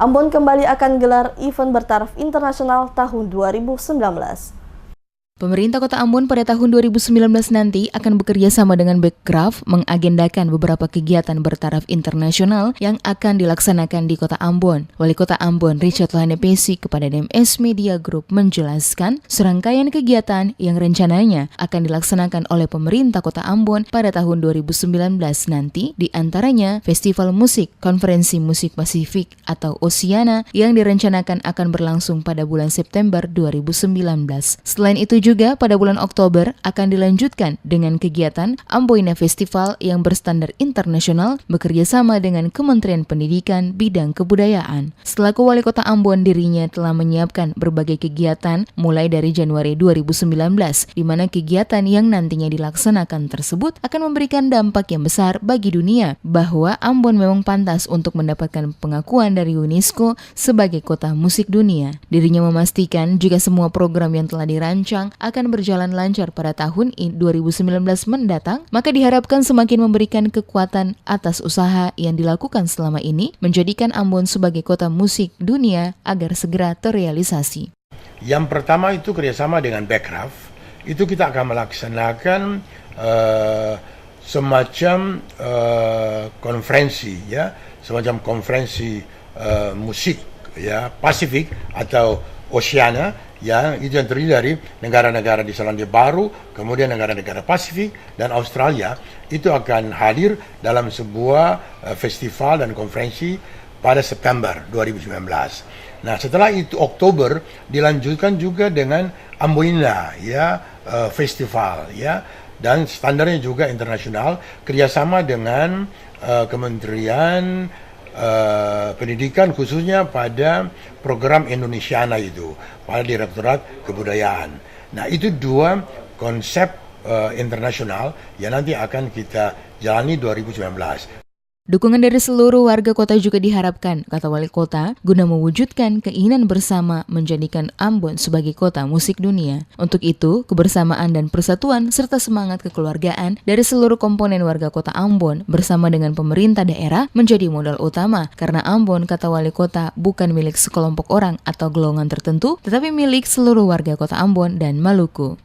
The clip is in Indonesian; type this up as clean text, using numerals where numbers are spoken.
Ambon kembali akan gelar event bertaraf internasional tahun 2019. Pemerintah Kota Ambon pada tahun 2019 nanti akan bekerja sama dengan Bekraf mengagendakan beberapa kegiatan bertaraf internasional yang akan dilaksanakan di Kota Ambon. Wali Kota Ambon Richard Lahanepesi kepada DMS Media Group menjelaskan serangkaian kegiatan yang rencananya akan dilaksanakan oleh pemerintah Kota Ambon pada tahun 2019 nanti, di antaranya Festival Musik, Konferensi Musik Pasifik atau Oceana yang direncanakan akan berlangsung pada bulan September 2019. Selain itu juga pada bulan Oktober akan dilanjutkan dengan kegiatan Amboina Festival yang berstandar internasional bekerja sama dengan Kementerian Pendidikan bidang kebudayaan. Selaku Wali Kota Ambon, dirinya telah menyiapkan berbagai kegiatan mulai dari Januari 2019, di mana kegiatan yang nantinya dilaksanakan tersebut akan memberikan dampak yang besar bagi dunia, bahwa Ambon memang pantas untuk mendapatkan pengakuan dari UNESCO sebagai kota musik dunia. Dirinya memastikan jika semua program yang telah dirancang akan berjalan lancar pada tahun 2019 mendatang, maka diharapkan semakin memberikan kekuatan atas usaha yang dilakukan selama ini, menjadikan Ambon sebagai kota musik dunia agar segera terrealisasi. Yang pertama itu kerjasama dengan Bekraf, itu kita akan melaksanakan semacam konferensi, ya, semacam konferensi musik, ya, Pasifik atau Oceana, ya, itu yang terdiri dari negara-negara di Selandia Baru, kemudian negara-negara Pasifik dan Australia, itu akan hadir dalam sebuah festival dan konferensi pada September 2019. Nah, setelah itu Oktober dilanjutkan juga dengan Amboina, ya, festival, ya, dan standarnya juga internasional, kerjasama dengan Kementerian Pendidikan, khususnya pada program Indonesiana itu, pada Direktorat Kebudayaan. Nah, itu dua konsep internasional yang nanti akan kita jalani 2019. Dukungan dari seluruh warga kota juga diharapkan, kata Wali Kota, guna mewujudkan keinginan bersama menjadikan Ambon sebagai kota musik dunia. Untuk itu, kebersamaan dan persatuan serta semangat kekeluargaan dari seluruh komponen warga kota Ambon bersama dengan pemerintah daerah menjadi modal utama, karena Ambon, kata Wali Kota, bukan milik sekelompok orang atau golongan tertentu, tetapi milik seluruh warga kota Ambon dan Maluku.